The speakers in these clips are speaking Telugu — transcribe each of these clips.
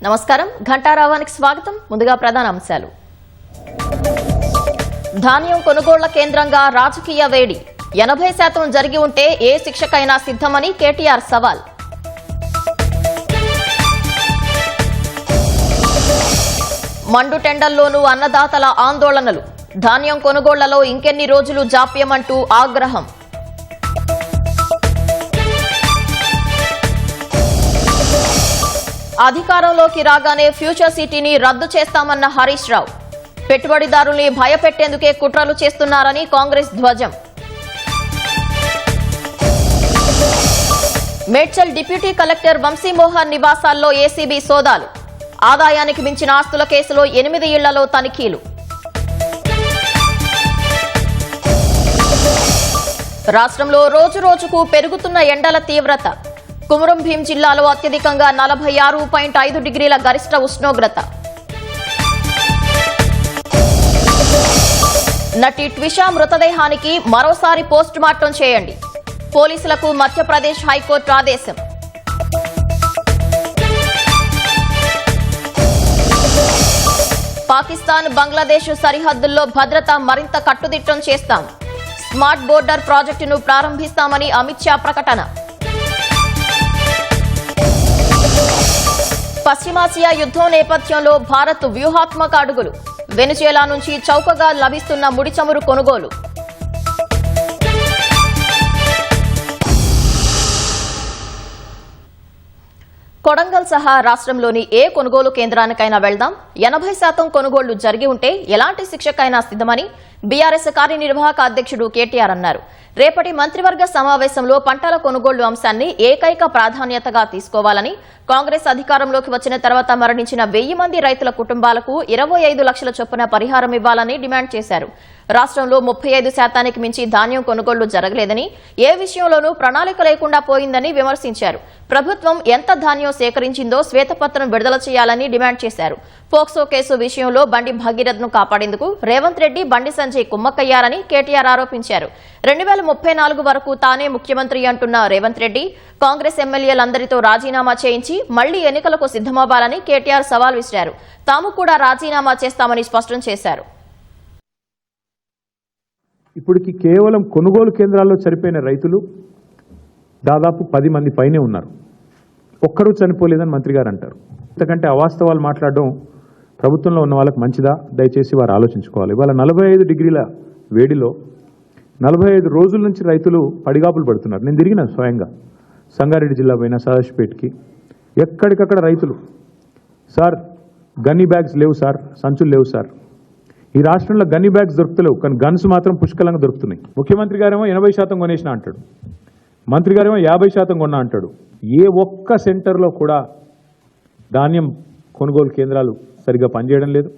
నమస్కారం ఘంటారావానికి స్వాగతం. ముందుగా ప్రధాన అంశాలు. ధాన్యం కొనుగోళ్ల కేంద్రంగా రాజకీయ వేడి 80% జరిగి ఉంటే ఏ శిక్షకైనా సిద్ధమని కేటీఆర్ సవాల్. మండు టెండల్లోనూ అన్నదాతల ఆందోళనలు. ధాన్యం కొనుగోళ్లలో ఇంకెన్ని రోజులు జాప్యమంటూ ఆగ్రహం. అధికారంలోకి రాగానే ఫ్యూచర్ సిటీని రద్దు చేస్తామన్న హరీష్ రావు. పెట్టుబడిదారుల్ని భయపెట్టేందుకే కుట్రలు చేస్తున్నారని కాంగ్రెస్ ధ్వజం. Medchal deputy collector Vamsi Mohan నివాసాల్లో ACB సోదాలు. ఆదాయానికి మించిన ఆస్తుల కేసులో 8 ఇళ్లలో తనిఖీలు. రాష్ట్రంలో రోజురోజుకు పెరుగుతున్న ఎండల తీవ్రత. కుమరం భీం జిల్లాలో అత్యధికంగా 46.5 డిగ్రీల గరిష్ట ఉష్ణోగ్రత. నటి ట్విషా మృతదేహానికి మరోసారి పోస్టుమార్టం చేయండి. పోలీసులకు మధ్యప్రదేశ్ హైకోర్టు ఆదేశం. పాకిస్తాన్ బంగ్లాదేశ్ సరిహద్దుల్లో భద్రత మరింత కట్టుదిట్టం చేస్తాం. స్మార్ట్ బోర్డర్ ప్రాజెక్టును ప్రారంభిస్తామని అమిత్ షా ప్రకటన. పశ్చిమాసియా యుద్దం నేపథ్యంలో భారత్ వ్యూహాత్మక అడుగులు. వెనుజువేలా నుంచి చౌకగా లభిస్తున్న ముడి చమురు కొనుగోలు. కొడంగల్ సహా రాష్ట్రంలోని ఏ కొనుగోలు కేంద్రానికైనా వెళ్దాం. 80% కొనుగోళ్లు జరిగి ఉంటే ఎలాంటి శిక్షకైనా సిద్ధమని బీఆర్ఎస్ కార్యనిర్వాహక అధ్యక్షుడు కేటీఆర్ అన్నారు. రేపటి మంత్రివర్గ సమావేశంలో పంటల కొనుగోళ్లు అంశాన్ని ఏకైక ప్రాధాన్యతగా తీసుకోవాలని, కాంగ్రెస్ అధికారంలోకి వచ్చిన తర్వాత మరణించిన 1000 మంది రైతుల కుటుంబాలకు 25 లక్షల చొప్పున పరిహారం ఇవ్వాలని డిమాండ్ చేశారు. రాష్ట్రంలో 35% మించి ధాన్యం కొనుగోళ్లు జరగలేదని, ఏ విషయంలోనూ ప్రణాళిక లేకుండా పోయిందని విమర్శించారు. ప్రభుత్వం ఎంత ధాన్యం సేకరించిందో శ్వేతపత్రం విడుదల చేయాలని డిమాండ్ చేశారు. పోక్సో కేసు విషయంలో బండి భగీరథను కాపాడేందుకు రేవంత్ రెడ్డి, బండి సంజయ్ కుమ్మక్కయ్యారని కేటీఆర్ ఆరోపించారు. 2034 వరకు తానే ముఖ్యమంత్రి అంటున్న రేవంత్ రెడ్డి కాంగ్రెస్ ఎమ్మెల్యేలందరితో రాజీనామా చేయించి మళ్లీ ఎన్నికలకు సిద్దమవ్వాలని కేటీఆర్ సవాల్ విసిరారు. తాము కూడా రాజీనామా చేస్తామని స్పష్టం చేశారు. ఇప్పటికి కేవలం కొనుగోలు కేంద్రాల్లో చనిపోయిన రైతులు దాదాపు 10 మంది పైనే ఉన్నారు. ఒక్కరూ చనిపోలేదని మంత్రి గారు అంటారు. ఇంతకంటే అవాస్తవాలు మాట్లాడడం ప్రభుత్వంలో ఉన్న వాళ్ళకి మంచిదా? దయచేసి వారు ఆలోచించుకోవాలి. ఇవాళ 45 డిగ్రీల వేడిలో 45 రోజుల నుంచి రైతులు పడిగాపులు పడుతున్నారు. నేను తిరిగిన స్వయంగా సంగారెడ్డి జిల్లా పోయిన సదాశివపేటకి, ఎక్కడికక్కడ రైతులు, సార్ గన్నీ బ్యాగ్స్ లేవు సార్, సంచులు లేవు సార్. ఈ రాష్ట్రంలో గన్నీ బ్యాగ్స్ దొరుకుతలేవు, కానీ గన్స్ మాత్రం పుష్కలంగా దొరుకుతున్నాయి. ముఖ్యమంత్రి గారేమో 80% కొనేసిన అంటాడు, మంత్రి గారేమో 50% కొన్నా అంటాడు. ఏ ఒక్క సెంటర్లో కూడా ధాన్యం కొనుగోలు కేంద్రాలు సరిగ్గా పనిచేయడం లేదు.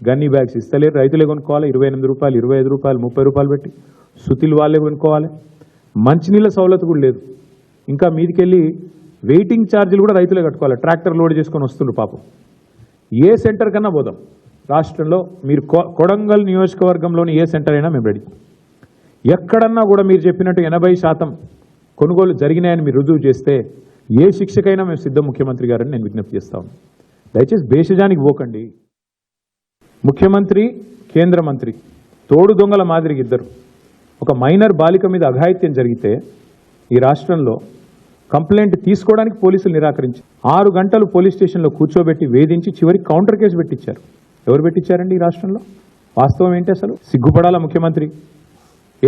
గన్నీ బ్యాగ్స్ ఇస్తలేరు, రైతులే కొనుక్కోవాలి. 28 రూపాయలు, 25 రూపాయలు, 30 రూపాయలు పెట్టి సుతిలు వాళ్ళే కొనుక్కోవాలి. మంచినీళ్ళ సౌలత్ కూడా లేదు. ఇంకా మీదికెళ్ళి వెయిటింగ్ ఛార్జీలు కూడా రైతులే కట్టుకోవాలి. ట్రాక్టర్ లోడ్ చేసుకొని వస్తుండ్రు పాపం. ఏ సెంటర్ కన్నా పోదాం రాష్ట్రంలో. మీరు కొడంగల్ నియోజకవర్గంలోని ఏ సెంటర్ అయినా మేము రెడీ. ఎక్కడన్నా కూడా మీరు చెప్పినట్టు 80% కొనుగోలు జరిగినాయని మీరు రుజువు చేస్తే ఏ శిక్షకైనా మేము సిద్ధం ముఖ్యమంత్రి గారని నేను విజ్ఞప్తి చేస్తాం. దయచేసి భేషజానికి పోకండి. ముఖ్యమంత్రి, కేంద్ర మంత్రి తోడు దొంగల మాదిరిగా ఇద్దరు. ఒక మైనర్ బాలిక మీద అఘాయిత్యం జరిగితే ఈ రాష్ట్రంలో కంప్లైంట్ తీసుకోవడానికి పోలీసులు నిరాకరించి 6 గంటలు పోలీస్ స్టేషన్లో కూర్చోబెట్టి వేధించి చివరికి కౌంటర్ కేసు పెట్టించారు. ఎవరు పెట్టించారండి ఈ రాష్ట్రంలో? వాస్తవం ఏంటి అసలు? సిగ్గుపడాలా ముఖ్యమంత్రి?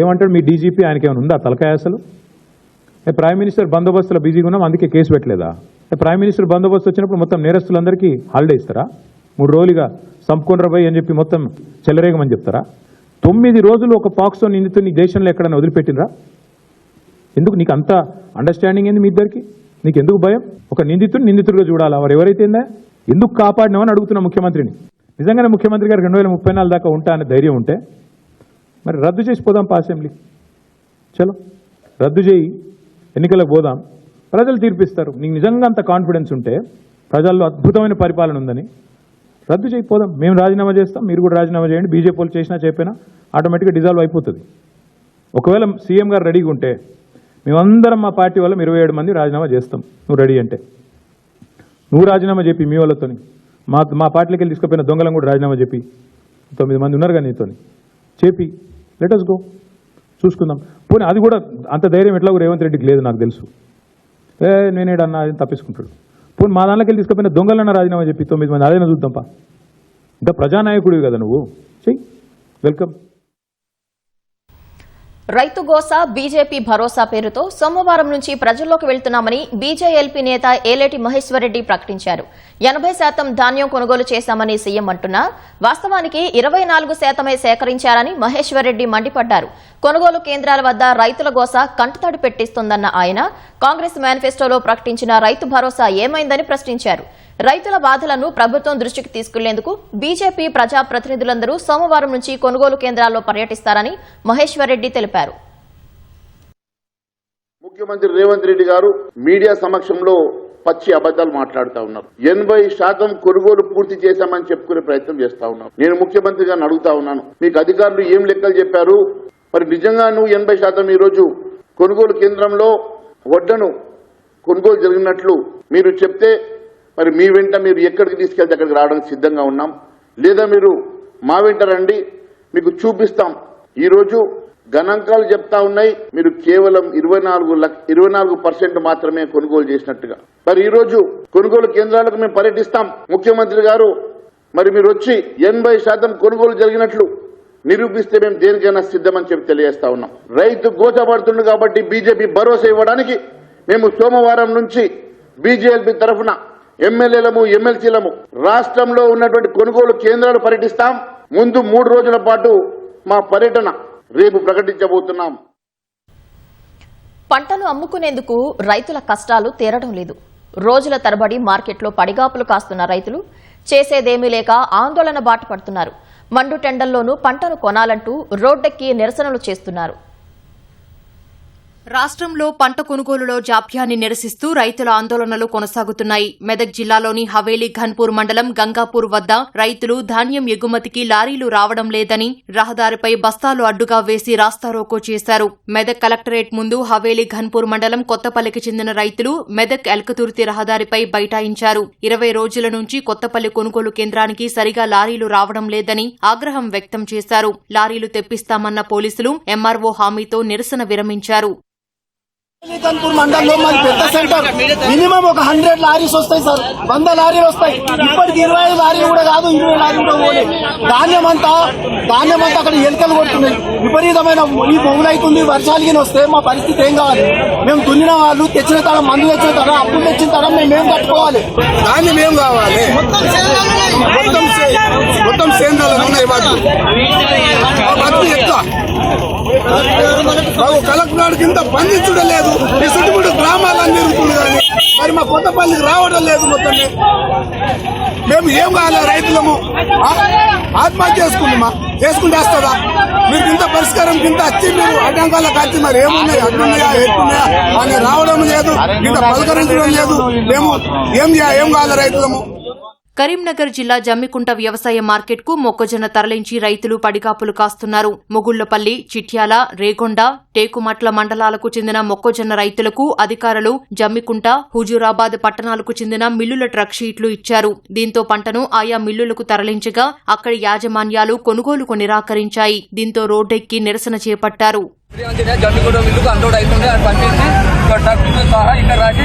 ఏమంటాడు మీ డీజీపీ? ఆయనకేమైనా ఉందా తలకాయ అసలు? ప్రైమ్ మినిస్టర్ బందోబస్తులో బిజీగా ఉన్నాం అందుకే కేసు పెట్టలేదా? ప్రైమ్ మినిస్టర్ బందోబస్తు వచ్చినప్పుడు మొత్తం నేరస్తులందరికీ హాలిడే ఇస్తారా? 3 రోజులుగా సంపుకొనరా పోయి అని చెప్పి మొత్తం చెలరేగమని చెప్తారా? 9 రోజులు ఒక పాక్సో నిందితుని దేశంలో ఎక్కడైనా వదిలిపెట్టినరా? ఎందుకు నీకు అంత అండర్స్టాండింగ్ ఏంది మీ ఇద్దరికి? నీకు ఎందుకు భయం? ఒక నిందితుడిగా చూడాలా? వారు ఎవరైతే ఎందుకు కాపాడినామని అడుగుతున్నా ముఖ్యమంత్రిని. నిజంగానే ముఖ్యమంత్రి గారు 2034 దాకా ఉంటా అనే ధైర్యం ఉంటే మరి రద్దు చేసి పోదాం అసెంబ్లీ. చలో రద్దు చేయి, ఎన్నికలకు పోదాం, ప్రజలు తీర్పిస్తారు. నీకు నిజంగా అంత కాన్ఫిడెన్స్ ఉంటే, ప్రజల్లో అద్భుతమైన పరిపాలన ఉందని రద్దు చేయకపోదాం. మేము రాజీనామా చేస్తాం, మీరు కూడా రాజీనామా చేయండి. బీజేపీ వాళ్ళు చేసినా చెప్పినా ఆటోమేటిక్గా డిజాల్వ్ అయిపోతుంది. ఒకవేళ సీఎం గారు రెడీగా ఉంటే మేమందరం మా పార్టీ వాళ్ళం 27 మంది రాజీనామా చేస్తాం, నువ్వు రెడీ అంటే. నువ్వు రాజీనామా చెప్పి మీ వాళ్ళతోని మా పార్టీకి వెళ్ళి తీసుకుపోయిన దొంగలను కూడా రాజీనామా చెప్పి 9 మంది ఉన్నారు కానీ నీతోని చెప్పి లెట్ అస్ గో చూసుకుందాం. పోనీ అది కూడా అంత ధైర్యం ఎట్లా రేవంత్ రెడ్డికి లేదు నాకు తెలుసు. నేనేడన్నా అది తప్పించుకుంటాడు. పోనీ మా దాంట్లోకి వెళ్ళి తీసుకుపోయిన దొంగలన్నా రాజీనామా చెప్పి 9 మంది అదైనా చూద్దాంపా. ఇంత ప్రజానాయకుడివి కదా నువ్వు, చెయ్యి. వెల్కమ్. రైతు గోసా బీజేపీ భరోసా పేరుతో సోమవారం నుంచి ప్రజల్లోకి వెళ్తున్నామని బీజేఎల్పీ నేత ఏలేటి మహేశ్వరరెడ్డి ప్రకటించారు. 80% ధాన్యం కొనుగోలు చేశామని సీఎం అంటున్నా వాస్తవానికి 24% సేకరించారని మహేశ్వరరెడ్డి మండిపడ్డారు. కొనుగోలు కేంద్రాల వద్ద రైతుల గోస కంటతడి పెట్టిస్తోందన్న ఆయన కాంగ్రెస్ మేనిఫెస్టోలో ప్రకటించిన రైతు భరోసా ఏమైందని ప్రశ్నించారు. రైతుల బాధలను ప్రభుత్వం దృష్టికి తీసుకెళ్లేందుకు బీజేపీ ప్రజాప్రతినిధులందరూ సోమవారం నుంచి కొనుగోలు కేంద్రాల్లో పర్యటిస్తారని మహేశ్వరరెడ్డి తెలిపారు. ముఖ్యమంత్రి రేవంత్ రెడ్డి గారు మీడియా సమక్షంలో పచ్చి అబద్దాలు మాట్లాడుతూ ఉన్నారు. 80% కొనుగోలు పూర్తి చేశామని చెప్పుకునే ప్రయత్నం చేస్తా ఉన్నారు. నేను ముఖ్యమంత్రి గారిని అడుగుతా ఉన్నాను, మీకు అధికారులు ఏం లెక్కలు చెప్పారు? మరి నిజంగా నువ్వు 80% ఈరోజు కొనుగోలు కేంద్రంలో వడ్లను కొనుగోలు జరిగినట్లు మీరు చెప్తే మరి మీ వెంట మీరు ఎక్కడికి తీసుకెళ్తే అక్కడికి రావడానికి సిద్ధంగా ఉన్నాం. లేదా మీరు మా వెంట రండి, మీకు చూపిస్తాం. ఈరోజు గణాంకాలు చెప్తా ఉన్నాయి, మీరు కేవలం 24% మాత్రమే కొనుగోలు చేసినట్టుగా. మరి ఈరోజు కొనుగోలు కేంద్రాలకు మేము పర్యటిస్తాం. ముఖ్యమంత్రి గారు మరి మీరు వచ్చి 80% కొనుగోలు జరిగినట్లు నిరూపిస్తే మేము దేనికైనా సిద్ధమని చెప్పి తెలియజేస్తా ఉన్నాం. రైతు గోచపడుతుంది కాబట్టి బీజేపీ భరోసా ఇవ్వడానికి మేము సోమవారం నుంచి బీజేపీ తరఫున ఎమ్మెల్యేలము ఎమ్మెల్సీలము రాష్ట్రంలో ఉన్నటువంటి కొనుగోలు కేంద్రాలు పర్యటిస్తాం. ముందు 3 రోజుల పాటు మా పర్యటన రేపు ప్రకటించబోతున్నాం. పంటను అమ్ముకునేందుకు రైతుల కష్టాలు తీరడం లేదు. రోజుల తరబడి మార్కెట్లో పడిగాపులు కాస్తున్న రైతులు చేసేదేమీ లేక ఆందోళన బాట పడుతున్నారు. మండు టెండల్లోనూ పంటను కొనాలంటూ రోడ్డెక్కి నిరసనలు చేస్తున్నారు. రాష్ట్రంలో పంట కొనుగోలులో జాప్యాన్ని నిరసిస్తూ రైతుల ఆందోళనలు కొనసాగుతున్నాయి. మెదక్ జిల్లాలోని హవేలీ ఘన్పూర్ మండలం గంగాపూర్ వద్ద రైతులు ధాన్యం ఎగుమతికి లారీలు రావడం లేదని రహదారిపై బస్తాలు అడ్డుగా వేసి రాస్తారోకో చేశారు. మెదక్ కలెక్టరేట్ ముందు హవేలీ ఘన్పూర్ మండలం కొత్తపల్లికి చెందిన రైతులు మెదక్ ఎల్కతుర్తి రహదారిపై బైఠాయించారు. 20 రోజుల నుంచి కొత్తపల్లి కొనుగోలు కేంద్రానికి సరిగా లారీలు రావడం లేదని ఆగ్రహం వ్యక్తం చేశారు. లారీలు తెప్పిస్తామన్న పోలీసులు ఎంఆర్ఓ హామీతో నిరసన విరమించారు. గన్పూర్ మండలంలో మాది పెద్ద సెంటర్. మినిమం ఒక 100 లారీస్ వస్తాయి సార్, 100 లారీలు వస్తాయి. ఇప్పటికి 25 లారీలు కూడా కాదు, 20 లారీలు కూడా పోలేదు. ధాన్యం అంతా అక్కడ ఎలుకలు కొడుతున్నాయి. విపరీతమైన ఈ పొగులైతుంది. వర్షాలకి వస్తే మా పరిస్థితి ఏం కావాలి? మేము దున్నిన వాళ్ళు తెచ్చిన తరం, మందు తెచ్చిన తరం, అప్పులు తెచ్చిన తరం మేమేం కట్టుకోవాలి? ధాన్యం ఏం కావాలి? మొత్తం సేంద్రాలు ఉన్నాయి. కలెక్టర్ కింద బంధించడం లేదు. ఈ చుట్టుముట్టు గ్రామాలన్నీ తిరుగుతుంది కానీ మరి మా కొత్తపల్లికి రావడం లేదు. మొత్తం మేము ఏం కావాలి? రైతులము ఆత్మహత్య చేసుకుంటే వస్తుందా? మీరు ఇంత పరిష్కారం కింద వచ్చి మీరు అడ్డంకాలకు వచ్చి మరి ఏమున్నాయి, అడ్డున్నాయా, ఎట్టున్నాయా అని రావడం లేదు, ఇంత పలకరించడం లేదు. మేము ఏం కావాలి రైతులము? కరీంనగర్ జిల్లా జమ్మికుంట వ్యవసాయ మార్కెట్కు మొక్కజొన్న తరలించి రైతులు పడిగాపులు కాస్తున్నారు. మొగుళ్లపల్లి, చిట్యాల, రేగొండ, టేకుమట్ల మండలాలకు చెందిన మొక్కజొన్న రైతులకు అధికారులు జమ్మికుంట, హుజూరాబాద్ పట్టణాలకు చెందిన మిల్లుల ట్రక్ షీట్లు ఇచ్చారు. దీంతో పంటను ఆయా మిల్లులకు తరలించగా అక్కడి యాజమాన్యాలు కొనుగోలుకు నిరాకరించాయి. దీంతో రోడ్డెక్కి నిరసన చేపట్టారు. జమ్మిగూడ మిల్లుకు అన్లోడ్ అవుతుంది, అది పంపించి ట్రక్ సహా ఇక్కడ రాసి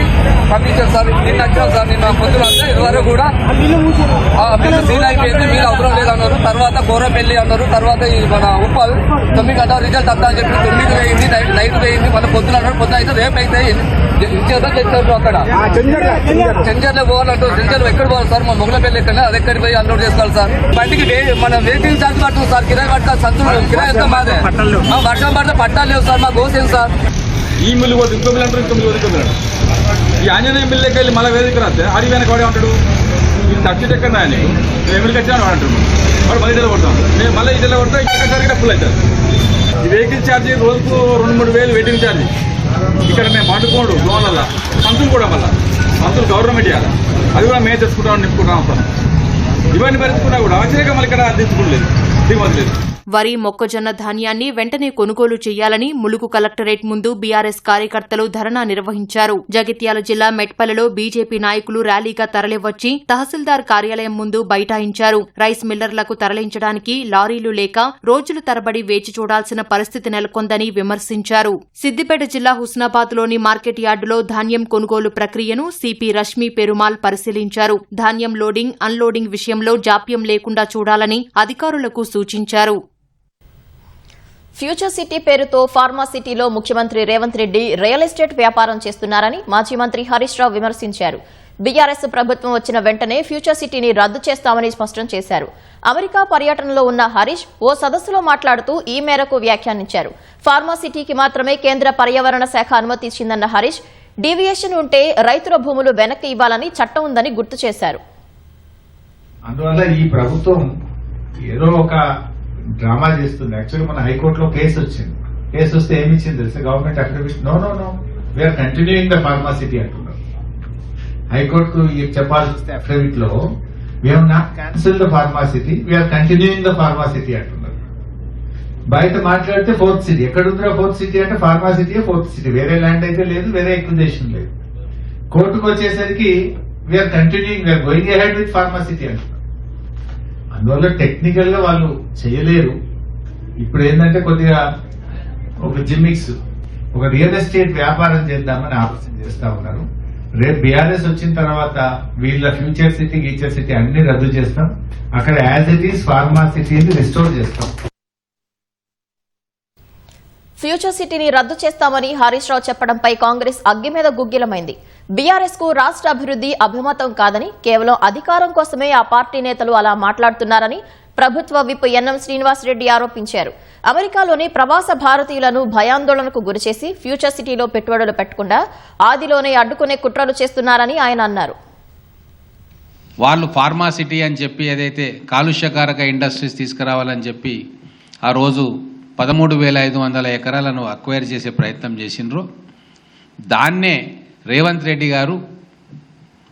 పంపించారు సార్. నిన్న వచ్చాం సార్, నిన్న పొద్దున ఇదివరకు కూడా మిల్లు సీల్ అయిపోయింది, మీరు అవసరం లేదన్నారు. తర్వాత గోరపల్లి అన్నారు, తర్వాత మన ఉప్పల్ 9 గంటల రిజల్ట్ వద్దా అని చెప్పి 9 వేయింది, నైట్ వేయింది, మన పొద్దున అన్నారు. పొద్దున అయితే రేపు అయితే ఇచ్చేదా తెచ్చారు. అక్కడ చెంజర్లో పోవాలంటారు. చెంజర్లో ఎక్కడ పోవాలి సార్? మా మొగలపల్లి ఎక్కడ, అది ఎక్కడికి పోయి అన్లోడ్ చేసుకోవాలి సార్. బండికి మన వెయిటింగ్ ఛార్జ్ పడుతుంది సార్, కిరాయి పట్టాలి. సంతులు కిరాయి ఎంత మాదే. వర్షం పడితే పట్టాలు లేవు సార్, మాకు గోసేం సార్. ఈ మిల్లు పోతే ఇంకో మిల్లు అంటారు, ఇంకో మిల్లు పోతే ఇంకో మిల్లు అంటారు. ఈ ఆంజనేయ మిల్లుకి వెళ్ళి మళ్ళీ వేదిక రాస్తే అడిగి వెనక వాడే ఉంటాడు. ఈ సబ్సిడీ ఎక్కడ రాయని మిల్లుకి వచ్చాను వాడు అంటాడు. వాడు మళ్ళీ ఇళ్ళ కొడతాం, మేము మళ్ళీ ఇళ్ళ కొడతాం. ఇక్కడ సరిగ్గా ఫుల్ అవుతుంది. ఈ వెహికల్ ఛార్జీ రోజుకు 2-3 వేలు వెయిటింగ్ ఛార్జీ. ఇక్కడ మేము పండుకోండు లోన్ల సంతులు కూడా మళ్ళీ సంతులు గవర్నమెంట్ ఇవ్వాలి. అది కూడా మేము తెచ్చుకుంటామని నింపుకుంటాం. ఇవన్నీ భరించుకున్నా కూడా ఆశ్చర్యంగా మళ్ళీ ఇక్కడ అందించుకోలేదు దిగుమతి లేదు. వరి మొక్కజొన్న ధాన్యాన్ని వెంటనే కొనుగోలు చేయాలని ములుగు కలెక్టరేట్ ముందు బీఆర్ఎస్ కార్యకర్తలు ధర్నా నిర్వహించారు. జగిత్యాల జిల్లా మెట్పల్లిలో బీజేపీ నాయకులు ర్యాలీగా తరలివచ్చి తహసీల్దార్ కార్యాలయం ముందు బైఠాయించారు. రైస్ మిల్లర్లకు తరలించడానికి లారీలు లేక రోజుల తరబడి వేచి చూడాల్సిన పరిస్థితి నెలకొందని విమర్శించారు. సిద్దిపేట జిల్లా హుస్నాబాద్లోని మార్కెట్ యార్డులో ధాన్యం కొనుగోలు ప్రక్రియను సిపి రష్మి పెరుమాల్ పరిశీలించారు. ధాన్యం లోడింగ్ అన్లోడింగ్ విషయంలో జాప్యం లేకుండా చూడాలని అధికారులకు సూచించారు. ఫ్యూచర్ సిటీ పేరుతో ఫార్మా సిటీలో ముఖ్యమంత్రి రేవంత్ రెడ్డి రియల్ ఎస్టేట్ వ్యాపారం చేస్తున్నారని మాజీ మంత్రి హరీష్ రావు విమర్శించారు. బీఆర్ఎస్ ప్రభుత్వం వచ్చిన వెంటనే ఫ్యూచర్ సిటీని రద్దు చేస్తామని స్పష్టం చేశారు. అమెరికా పర్యటనలో ఉన్న హరీష్ ఓ సదస్సులో మాట్లాడుతూ ఈ మేరకు వ్యాఖ్యానించారు. ఫార్మా సిటీకి మాత్రమే కేంద్ర పర్యావరణ శాఖ అనుమతి ఇచ్చిందన్న హరీష్ డీవియేషన్ ఉంటే రైతుల భూములు వెనక్కి ఇవ్వాలని చట్టం ఉందని గుర్తు చేశారు. అందువల్ల ఈ ప్రభుత్వం ఏదో ఒక డ్రామా చేస్తుంది. యాక్చువల్లీ మన హైకోర్టులో కేసు వచ్చింది. కేసు వస్తే ఏమి ఇచ్చింది తెలుసా? గవర్నమెంట్ అఫిడవిట్ నో వీఆర్ కంటిన్యూయింగ్ ద ఫార్మాసిటీ అంటున్నారు. హైకోర్టుకు చెప్పాల్సిన అఫిడవిట్ లో we are not cancel the pharma city, we are continuing the pharma city అంటున్నారు. బయట మాట్లాడితే ఫోర్త్ సిటీ ఎక్కడుందో ఫోర్త్ సిటీ అంటే ఫార్మాసిటీ ఫోర్త్ సిటీ, వేరే ల్యాండ్ అయితే లేదు, వేరే ఎక్విజేషన్ లేదు. కోర్టుకు వచ్చేసరికి we are continuing, we are going ahead with pharma city అంటున్నారు. అందువల్ల టెక్నికల్ గా వాళ్ళు చేయలేరు. ఇప్పుడు ఏంటంటే కొద్దిగా ఒక జిమ్మిక్స్, ఒక రియల్ ఎస్టేట్ వ్యాపారం చేద్దామని ఆలోచన చేస్తా ఉన్నారు. రేపు బీఆర్ఎస్ వచ్చిన తర్వాత వీళ్ళ ఫ్యూచర్ సిటీ గీచర్ సిటీ అన్ని రద్దు చేస్తాం. అక్కడ యాజ్ ఇట్ ఈస్ ఫార్మా సిటీని రిస్టోర్ చేస్తాం. ఫ్యూచర్ సిటీని రద్దు చేస్తామని హరీష్ రావు చెప్పడంపై కాంగ్రెస్ అగ్గి మీద గుగ్గిలమైంది. బీఆర్ఎస్ కు రాష్ట్ర అభివృద్ది అభిమతం కాదని, కేవలం అధికారం కోసమే ఆ పార్టీ నేతలు అలా మాట్లాడుతున్నారని ప్రభుత్వ విప్ ఎన్ఎం శ్రీనివాసరెడ్డి ఆరోపించారు. అమెరికాలోని ప్రవాస భారతీయులను భయాందోళనకు గురిచేసి ఫ్యూచర్ సిటీలో పెట్టుబడులు పెట్టకుండా ఆదిలోనే అడ్డుకునే కుట్రలు చేస్తున్నారని ఆయన అన్నారు. వాళ్ళు ఫార్మా సిటీ అని చెప్పి ఏదైతే కాలుష్యకారక ఇండస్ట్రీస్ తీసుకురావాలని చెప్పి ఆ రోజు 13,500 ఎకరాలను అక్వైర్ చేసే ప్రయత్నం చేసిండ్రు. దాన్నే రేవంత్ రెడ్డి గారు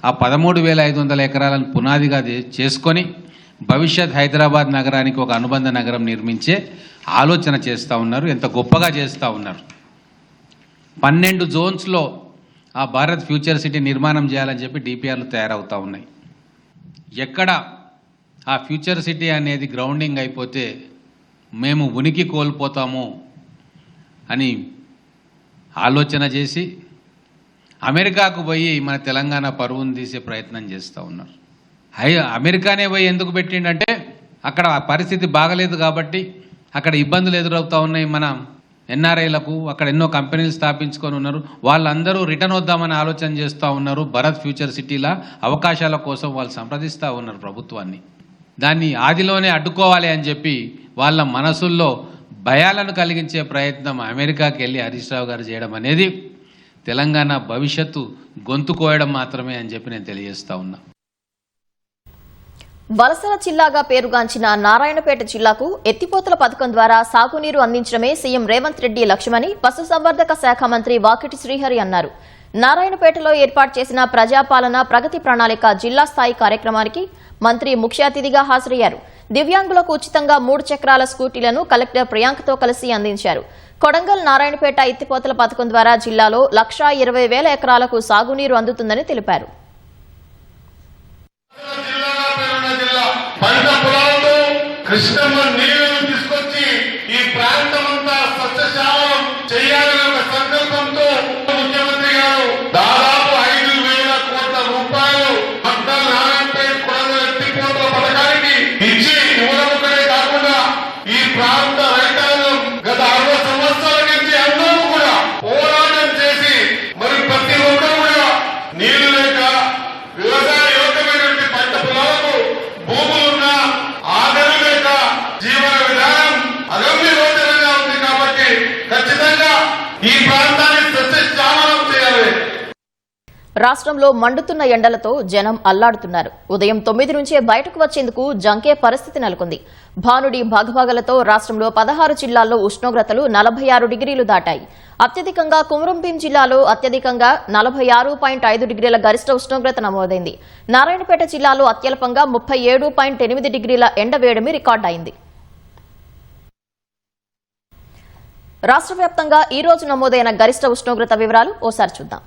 ఆ 13,500 ఎకరాలను పునాదిగా చేసుకొని భవిష్యత్ హైదరాబాద్ నగరానికి ఒక అనుబంధ నగరం నిర్మించే ఆలోచన చేస్తూ ఉన్నారు. ఎంత గొప్పగా చేస్తూ ఉన్నారు. 12 జోన్స్లో ఆ భారత్ ఫ్యూచర్ సిటీ నిర్మాణం చేయాలని చెప్పి డిపిఆర్లు తయారవుతూ ఉన్నాయి. ఎక్కడ ఆ ఫ్యూచర్ సిటీ అనేది గ్రౌండింగ్ అయిపోతే మేము ఉనికి కోల్పోతాము అని ఆలోచన చేసి అమెరికాకు పోయి మన తెలంగాణ పరువును తీసే ప్రయత్నం చేస్తూ ఉన్నారు. అమెరికానే పోయి ఎందుకు పెట్టిండంటే అక్కడ పరిస్థితి బాగలేదు కాబట్టి, అక్కడ ఇబ్బందులు ఎదురవుతూ ఉన్నాయి మన ఎన్ఆర్ఐలకు. అక్కడ ఎన్నో కంపెనీలు స్థాపించుకొని ఉన్నారు. వాళ్ళందరూ రిటర్న్ వద్దామని ఆలోచన చేస్తూ ఉన్నారు. భారత్ ఫ్యూచర్ సిటీల అవకాశాల కోసం వాళ్ళు సంప్రదిస్తూ ఉన్నారు ప్రభుత్వాన్ని. దాన్ని ఆదిలోనే అడ్డుకోవాలి అని చెప్పి వాళ్ళ మనసుల్లో భయాలను కలిగించే ప్రయత్నం అమెరికాకి వెళ్ళి హరీష్ రావు గారు చేయడం అనేది తెలంగాణ భవిష్యత్తు గొంతు కోయడం మాత్రమే అని చెప్పి నేను తెలియజేస్తా ఉన్నా. వలసల జిల్లాగా పేరుగాంచిన నారాయణపేట జిల్లాకు ఎత్తిపోతల పథకం ద్వారా సాగునీరు అందించడమే సీఎం రేవంత్ రెడ్డి లక్ష్యమని పశుసంవర్ధక శాఖ మంత్రి వాకిటి శ్రీహరి అన్నారు. నారాయణపేటలో ఏర్పాటు చేసిన ప్రజాపాలన ప్రగతి ప్రణాళిక జిల్లా స్థాయి కార్యక్రమానికి మంత్రి ముఖ్య అతిథిగా హాజరయ్యారు. దివ్యాంగులకు ఉచితంగా 3 చక్రాల స్కూటీలను కలెక్టర్ ప్రియాంకతో కలిసి అందించారు. కొడంగల్ నారాయణపేట ఎత్తిపోతల పథకం ద్వారా జిల్లాలో 1,20,000 ఎకరాలకు సాగునీరు అందుతుందని తెలిపారు. జీవన రాష్ట్రంలో మండుతున్న ఎండలతో జనం అల్లాడుతున్నారు. ఉదయం 9 నుంచే బయటకు వచ్చేందుకు జంకే పరిస్థితి నెలకొంది. భానుడి భగభగలతో రాష్ట్రంలో 16 జిల్లాల్లో ఉష్ణోగ్రతలు 46 డిగ్రీలు దాటాయి. అత్యధికంగా కుమ్రంభీం జిల్లాలో అత్యధికంగా 46.5 డిగ్రీల గరిష్ట ఉష్ణోగ్రత నమోదైంది. నారాయణపేట జిల్లాలో అత్యల్పంగా 37.8 డిగ్రీల ఎండ వేడిమి రికార్డయింది. రాష్ట్ర వ్యాప్తంగా ఈ రోజు నమోదైన గరిష్ట ఉష్ణోగ్రత వివరాలు ఓసారి చూద్దాం.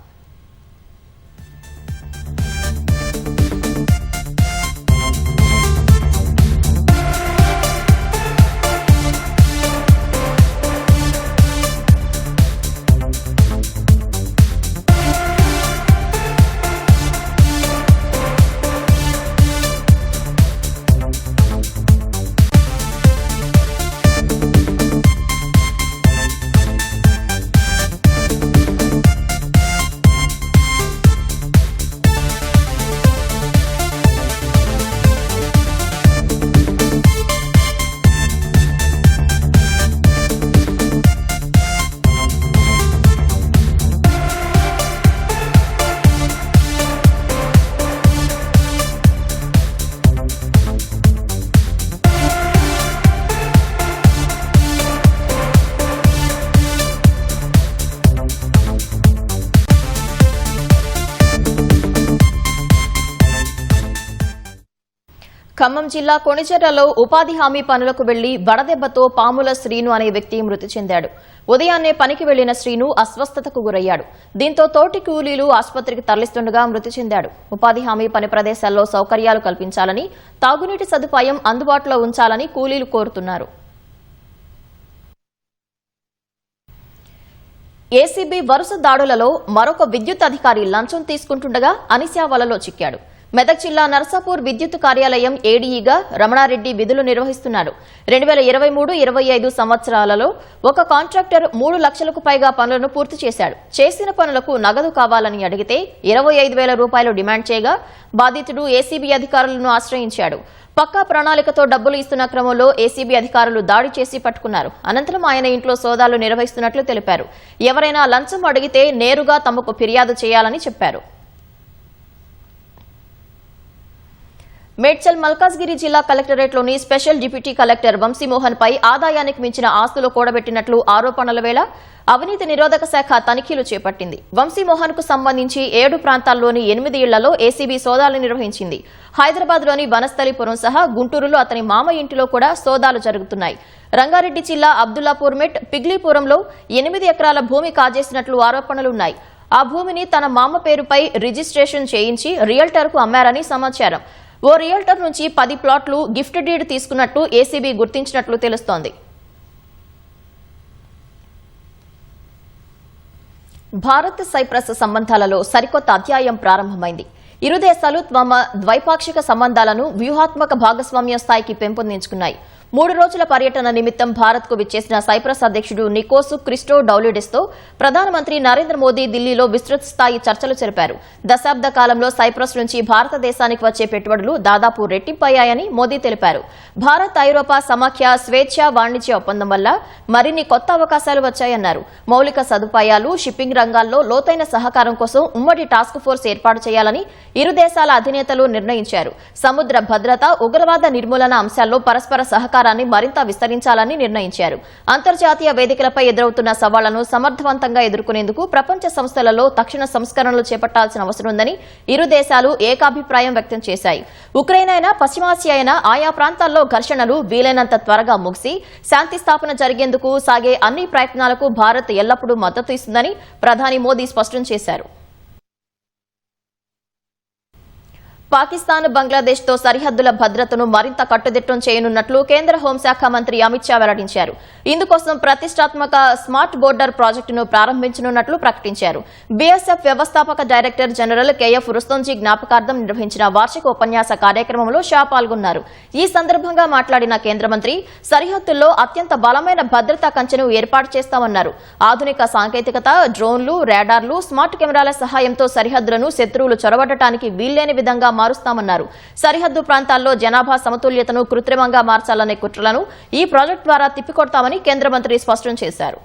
ఖమ్మం జిల్లా కొణిజర్లలో ఉపాధి హామీ పనులకు వెళ్లి వడదెబ్బతో పాముల శ్రీను అనే వ్యక్తి మృతి చెందాడు. ఉదయాన్నే పనికి వెళ్లిన శ్రీను అస్వస్థతకు గురయ్యాడు. దీంతో తోటి కూలీలు ఆసుపత్రికి తరలిస్తుండగా మృతి చెందాడు. ఉపాధి హామీ పని ప్రదేశాల్లో సౌకర్యాలు కల్పించాలని, తాగునీటి సదుపాయం అందుబాటులో ఉంచాలని కూలీలు కోరుతున్నారు. ఏసీబీ వరుస దాడులలో మరొక విద్యుత్ అధికారి లంచం తీసుకుంటుండగా అనిశా వలలో చిక్కాడు. మెదక్ జిల్లా నర్సాపూర్ విద్యుత్ కార్యాలయం ఏడీఈగా రమణారెడ్డి విధులు నిర్వహిస్తున్నారు. 2023-25 సంవత్సరాలలో ఒక కాంట్రాక్టర్ 3 లక్షలకు పైగా పనులను పూర్తి చేశాడు. చేసిన పనులకు నగదు కావాలని అడిగితే 25,000 రూపాయలు డిమాండ్ చేయగా బాధితుడు ఏసీబీ అధికారులను ఆశ్రయించాడు. పక్కా ప్రణాళికతో డబ్బులు ఇస్తున్న క్రమంలో ఏసీబీ అధికారులు దాడి చేసి పట్టుకున్నారు. అనంతరం ఆయన ఇంట్లో సోదాలు నిర్వహిస్తున్నట్లు తెలిపారు. ఎవరైనా లంచం అడిగితే నేరుగా తమకు ఫిర్యాదు చేయాలని చెప్పారు. మేడ్చల్ మల్కాజ్గిరి జిల్లా కలెక్టరేట్లోని స్పెషల్ డిప్యూటీ కలెక్టర్ వంశీమోహన్ పై ఆదాయానికి మించిన ఆస్తులు కూడబెట్టినట్లు ఆరోపణల వేళ అవినీతి నిరోధక శాఖ తనిఖీలు చేపట్టింది. వంశీమోహన్ కు సంబంధించి 7 ప్రాంతాల్లోని 8 ఇళ్లలో ఏసీబీ సోదాలు నిర్వహించింది. హైదరాబాద్లోని వనస్థలిపురం సహా గుంటూరులో అతని మామ ఇంటిలో కూడా సోదాలు జరుగుతున్నాయి. రంగారెడ్డి జిల్లా అబ్దుల్లాపూర్ మెట్ పిగ్లీపురంలో 8 ఎకరాల భూమి కాజేసినట్లు ఆరోపణలున్నాయి. ఆ భూమిని తన మామ పేరుపై రిజిస్ట్రేషన్ చేయించి రియల్టర్కు అమ్మారని సమాచారం. ఓ రియల్టర్ నుంచి 10 ప్లాట్లు గిఫ్ట్ డీడ్ తీసుకున్నట్టు ఏసీబీ గుర్తించినట్లు తెలుస్తోంది. భారత్ సైప్రస్ సంబంధాలలో సరికొత్త అధ్యాయం ప్రారంభమైంది. ఇరు దేశాలు తమ ద్వైపాక్షిక సంబంధాలను వ్యూహాత్మక భాగస్వామ్య స్థాయికి పెంపొందించుకున్నాయి. 3 రోజుల పర్యటన నిమిత్తం భారత్కు విచ్చేసిన సైప్రస్ అధ్యక్షుడు నికోస్ క్రిస్టోడౌలిడెస్తో ప్రధానమంత్రి నరేంద్ర మోదీ ఢిల్లీలో విస్తృత స్థాయి చర్చలు జరిపారు. దశాబ్ద కాలంలో సైప్రస్ నుంచి భారతదేశానికి వచ్చే పెట్టుబడులు దాదాపు రెట్టింపయ్యాయని మోదీ తెలిపారు. భారత్ ఐరోపా సమాఖ్య స్వేచ్ఛా వాణిజ్య ఒప్పందం వల్ల మరిన్ని కొత్త అవకాశాలు వచ్చాయన్నారు. మౌలిక సదుపాయాలు, షిప్పింగ్ రంగాల్లో లోతైన సహకారం కోసం ఉమ్మడి టాస్క్ ఫోర్స్ ఏర్పాటు చేయాలని ఇరు దేశాల అధినేతలు నిర్ణయించారు. సముద్ర భద్రత, ఉగ్రవాద నిర్మూలన అంశాల్లో పరస్పర సహకారాన్ని మరింత విస్తరించాలని నిర్ణయించారు. అంతర్జాతీయ వేదికలపై ఎదురవుతున్న సవాళ్లను సమర్థవంతంగా ఎదుర్కొనేందుకు ప్రపంచ సంస్థలలో తక్షణ సంస్కరణలు చేపట్టాల్సిన అవసరం ఉందని ఇరు దేశాలు ఏకాభిప్రాయం వ్యక్తం చేశాయి. ఉక్రెయిన్ అయినా, పశ్చిమాసియా అయినా ఆయా ప్రాంతాల్లో ఘర్షణలు వీలైనంత త్వరగా ముగిసి శాంతి స్థాపన జరిగేందుకు సాగే అన్ని ప్రయత్నాలకు భారత్ ఎల్లప్పుడూ మద్దతు ఇస్తుందని ప్రధాని మోదీ స్పష్టం చేశారు. పాకిస్తాన్, బంగ్లాదేశ్తో సరిహద్దుల భద్రతను మరింత కట్టుదిట్టం చేయనున్నట్లు కేంద్ర హోంశాఖ మంత్రి అమిత్ షా వెల్లడించారు. ఇందుకోసం ప్రతిష్టాత్మక స్మార్ట్ బోర్డర్ ప్రాజెక్టును ప్రారంభించనున్నట్లు ప్రకటించారు. బీఎస్ఎఫ్ వ్యవస్థాపక డైరెక్టర్ జనరల్ కేఎఫ్ రుస్తోంజీ జ్ఞాపకార్థం నిర్వహించిన వార్షిక ఉపన్యాస కార్యక్రమంలో షా పాల్గొన్నారు. ఈ సందర్భంగా మాట్లాడిన కేంద్ర మంత్రి సరిహద్దుల్లో అత్యంత బలమైన భద్రతా కంచెను ఏర్పాటు చేస్తామన్నారు. ఆధునిక సాంకేతికత, డ్రోన్లు, రాడార్లు, స్మార్ట్ కెమెరాల సహాయంతో సరిహద్దులను శత్రువులు చొరబడటానికి వీల్లేని విధంగా మారుస్తామన్నారు. సరిహద్దు ప్రాంతాల్లో జనాభా సమతుల్యతను కృత్రిమంగా మార్చాలనే కుట్రలను ఈ ప్రాజెక్టు ద్వారా తిప్పికొడతామని కేంద్ర మంత్రి స్పష్టం చేశారు.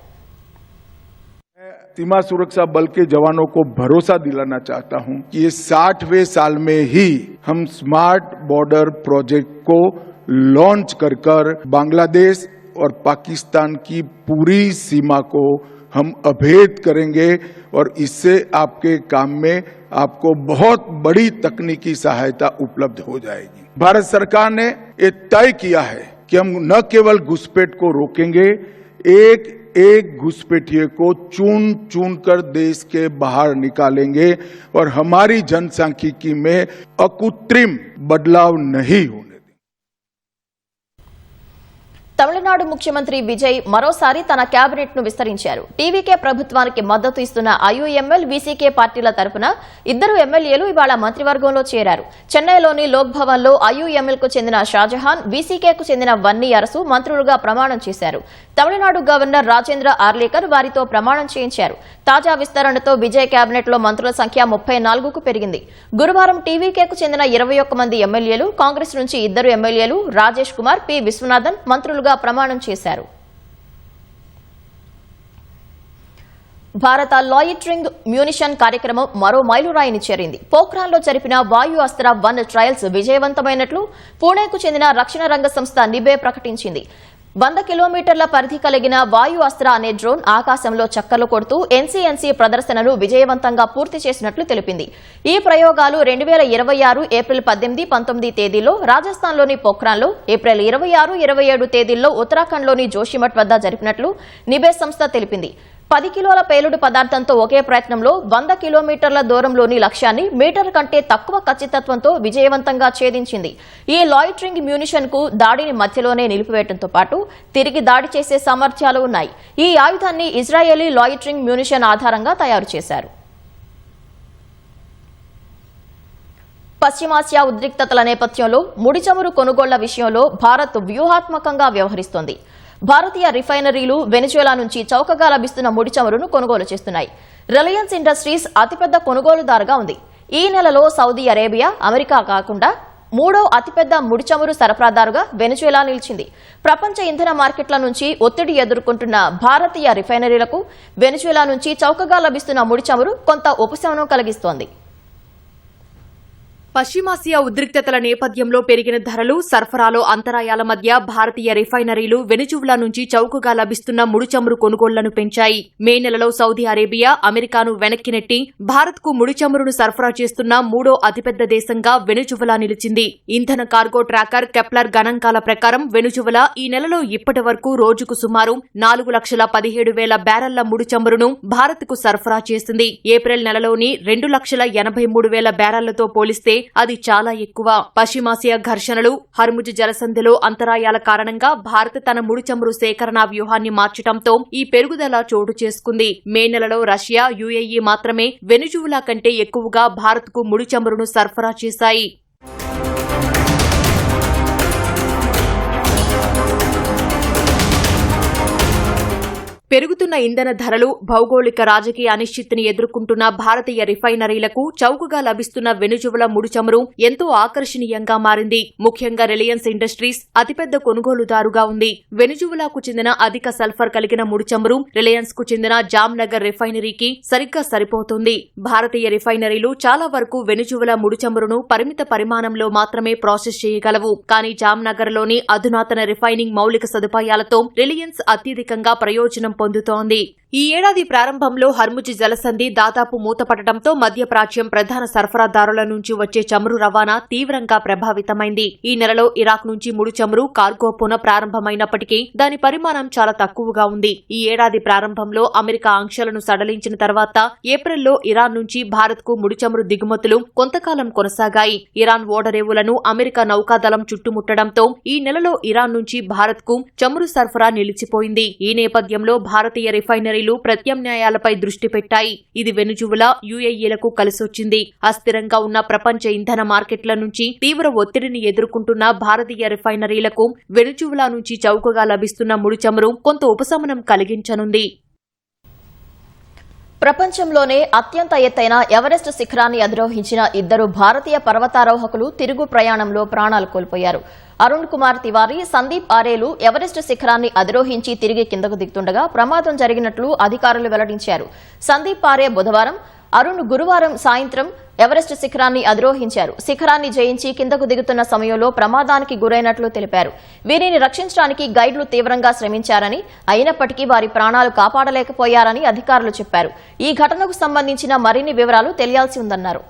सीमा सुरक्षा बल के जवानों को भरोसा दिलाना चाहता हूं कि ये 60वें साल में ही हम स्मार्ट बॉर्डर प्रोजेक्ट को लॉन्च कर बांग्लादेश और पाकिस्तान की पूरी सीमा को हम अभेद करेंगे और इससे आपके काम में आपको बहुत बड़ी तकनीकी सहायता उपलब्ध हो जाएगी। भारत सरकार ने ये तय किया है कि हम न केवल घुसपैठ को रोकेंगे, एक घुसपैठिए को चुन कर देश के बाहर निकालेंगे और हमारी जनसांख्यिकी में अकृत्रिम बदलाव नहीं होने। తమిళనాడు ముఖ్యమంత్రి విజయ్ మరోసారి తన కేబినెట్ ను విస్తరించారు. టీవీకే ప్రభుత్వానికి మద్దతు ఇస్తున్న ఐయుఎంఎల్, వీసీకే పార్టీల తరపున 2 ఎమ్మెల్యేలు ఇవాళ మంత్రివర్గంలో చేరారు. చెన్నైలోని లోక్ భవన్ లో ఐయుఎంఎల్ కు చెందిన షాజహాన్, వీసీకేకు చెందిన వన్నీ అరసు మంత్రులుగా ప్రమాణం చేశారు. తమిళనాడు గవర్నర్ రాజేంద్ర ఆర్లేకర్ వారితో ప్రమాణం చేయించారు. తాజా విస్తరణతో విజయ్ కేబినెట్ లో మంత్రుల సంఖ్య 34కు పెరిగింది. గురువారం టీవీకేకు చెందిన 21 మంది ఎమ్మెల్యేలు, కాంగ్రెస్ నుంచి 2 ఎమ్మెల్యేలు రాజేష్ కుమార్, పి విశ్వనాథన్ మంత్రులుగా ప్రమాణం చేశారు. భారత లాయిటరింగ్ మ్యూనిషన్ కార్యక్రమం మరో మైలురాయిని చేరింది. పోఖ్రాన్లో జరిపిన వాయు అస్త్ర 1 ట్రయల్స్ విజయవంతమైనట్లు పూణేకు చెందిన రక్షణ రంగ సంస్థ నిబే ప్రకటించింది. 100 కిలోమీటర్ల పరిధి కలిగిన వాయు అస్త్ర అనే డ్రోన్ ఆకాశంలో చక్కర్లు కొడుతూ ఎన్సీఎన్సీ ప్రదర్శనను విజయవంతంగా పూర్తి చేసినట్లు తెలిపింది. ఈ ప్రయోగాలు 2026 ఏప్రిల్ 18, 19 తేదీల్లో రాజస్థాన్లోని పోఖ్రాన్లో, ఏప్రిల్ 26, 27 తేదీల్లో ఉత్తరాఖండ్లోని జోషిమఠ్ వద్ద జరిపినట్లు నిబే సంస్థ తెలిపింది. 10 కిలోల పేలుడు పదార్థంతో ఒకే ప్రయత్నంలో 100 కిలోమీటర్ల దూరంలోని లక్ష్యాన్ని మీటర్ కంటే తక్కువ ఖచ్చితత్వంతో విజయవంతంగా ఛేదించింది. ఈ లాయిటరింగ్ మ్యూనిషన్ కు దాడిని మధ్యలోనే నిలిపివేయడంతో పాటు తిరిగి దాడి చేసే సామర్థ్యాలు ఉన్నాయి. ఈ ఆయుధాన్ని ఇజ్రాయేలీ లాయిటరింగ్ మ్యూనిషన్ ఆధారంగా తయారు చేశారు. పశ్చిమాసియా ఉద్రిక్తతల నేపథ్యంలో ముడి చమురు కొనుగోళ్ల విషయంలో భారత్ వ్యూహాత్మకంగా వ్యవహరిస్తోంది. భారతీయ రిఫైనరీలు వెనిజువేలా నుంచి చౌకగా లభిస్తున్న ముడి చమురును కొనుగోలు చేస్తున్నాయి. రిలయన్స్ ఇండస్ట్రీస్ అతిపెద్ద కొనుగోలుదారుగా ఉంది. ఈ నెలలో సౌదీ అరేబియా, అమెరికా కాకుండా 3వ అతిపెద్ద ముడి చమురు సరఫరాదారుగా వెనిజువేలా నిలిచింది. ప్రపంచ ఇంధన మార్కెట్ల నుంచి ఒత్తిడి ఎదుర్కొంటున్న భారతీయ రిఫైనరీలకు వెనిజువేలా నుంచి చౌకగా లభిస్తున్న ముడి చమురు కొంత ఉపశమనం కలిగిస్తోంది. పశ్చిమాసియా ఉద్రిక్తతల నేపథ్యంలో పెరిగిన ధరలు, సరఫరాలో అంతరాయాల మధ్య భారతీయ రిఫైనరీలు వెనిజువలా నుంచి చౌకగా లభిస్తున్న ముడి చమురు కొనుగోళ్లను పెంచాయి. మే నెలలో సౌదీ అరేబియా, అమెరికాను వెనక్కి నెట్టి భారత్కు ముడి చమురును సరఫరా చేస్తున్న 3వ అతిపెద్ద దేశంగా వెనిజువలా నిలిచింది. ఇంధన కార్గో ట్రాకర్ కెప్లర్ గణాంకాల ప్రకారం వెనిజువలా ఈ నెలలో ఇప్పటి వరకు రోజుకు సుమారు 4,17,000 బ్యారెళ్ల ముడి చమురును భారత్కు సరఫరా చేసింది. ఏప్రిల్ నెలలోని 2,83,000 బ్యారెళ్లతో పోలిస్తే అది చాలా ఎక్కువ. పశ్చిమాసియా ఘర్షణలు, హర్ముజ్ జలసంధిలో అంతరాయాల కారణంగా భారత్ తన ముడి చమురు సేకరణ వ్యూహాన్ని మార్చడంతో ఈ పెరుగుదల చోటు చేసుకుంది. మే నెలలో రష్యా, యుఏఈ మాత్రమే వెనిజువలా కంటే ఎక్కువగా భారత్కు ముడి చమురును సరఫరా చేశాయి. పెరుగుతున్న ఇంధన ధరలు, భౌగోళిక రాజకీయ అనిశ్చితిని ఎదుర్కొంటున్న భారతీయ రిఫైనరీలకు చౌకగా లభిస్తున్న వెనిజువలా ముడి చమురు ఎంతో ఆకర్షణీయంగా మారింది. ముఖ్యంగా రిలయన్స్ ఇండస్ట్రీస్ అతిపెద్ద కొనుగోలుదారుగా ఉంది. వెనిజువలాకు చెందిన అధిక సల్ఫర్ కలిగిన ముడి చమురు రిలయన్స్ కు చెందిన జామ్నగర్ రిఫైనరీకి సరిగ్గా సరిపోతుంది. భారతీయ రిఫైనరీలు చాలా వరకు వెనిజువలా ముడి చమురును పరిమిత పరిమాణంలో మాత్రమే ప్రాసెస్ చేయగలవు. కానీ జామ్నగర్లోని అధునాతన రిఫైనింగ్ మౌలిక సదుపాయాలతో రిలయన్స్ అత్యధికంగా ప్రయోజనం పొందుతోంది. ఈ ఏడాది ప్రారంభంలో హర్ముజ్ జలసంధి దాదాపు మూతపడటంతో మధ్యప్రాచ్యం ప్రధాన సరఫరాదారుల నుంచి వచ్చే చమురు రవాణా తీవ్రంగా ప్రభావితమైంది. ఈ నెలలో ఇరాక్ నుంచి ముడి చమురు కార్గో పునః ప్రారంభమైనప్పటికీ దాని పరిమాణం చాలా తక్కువగా ఉంది. ఈ ఏడాది ప్రారంభంలో అమెరికా ఆంక్షలను సడలించిన తర్వాత ఏప్రిల్లో ఇరాన్ నుంచి భారత్కు ముడి చమురు దిగుమతులు కొంతకాలం కొనసాగాయి. ఇరాన్ ఓడరేవులను అమెరికా నౌకాదళం చుట్టుముట్టడంతో ఈ నెలలో ఇరాన్ నుంచి భారత్కు చమురు సరఫరా నిలిచిపోయింది. ఈ నేపథ్యంలో భారతీయ రిఫైనరీలు ప్రత్యామ్నాయాలపై దృష్టి పెట్టాయి. ఇది వెనిజువలా, యుఏఈలకు కలిసొచ్చింది. అస్థిరంగా ఉన్న ప్రపంచ ఇంధన మార్కెట్ల నుంచి తీవ్ర ఒత్తిడిని ఎదుర్కొంటున్న భారతీయ రిఫైనరీలకు వెనిజువలా నుంచి చౌకగా లభిస్తున్న ముడి చమురు కొంత ఉపశమనం కలిగించనుంది. ప్రపంచంలోనే అత్యంత ఎత్తైన ఎవరెస్ట్ శిఖరాన్ని అధిరోహించిన ఇద్దరు భారతీయ పర్వతారోహకులు తిరుగు ప్రయాణంలో ప్రాణాలు కోల్పోయారు. అరుణ్ కుమార్ తివారీ, సందీప్ ఆరేలు ఎవరెస్ట్ శిఖరాన్ని అధిరోహించి తిరిగి కిందకు దిగుతుండగా ప్రమాదం జరిగినట్లు అధికారులు వెల్లడించారు. సందీప్ ఆరే బుధవారం, అరుణ్ గురువారం సాయంత్రం ఎవరెస్ట్ శిఖరాన్ని అధిరోహించారు. శిఖరాన్ని జయించి కిందకు దిగుతున్న సమయంలో ప్రమాదానికి గురైనట్లు తెలిపారు. వీరిని రక్షించడానికి గైడ్లు తీవ్రంగా శ్రమించారని, అయినప్పటికీ వారి ప్రాణాలు కాపాడలేకపోయారని అధికారులు చెప్పారు. ఈ ఘటనకు సంబంధించిన మరిన్ని వివరాలు తెలియాల్సి ఉందన్నారు.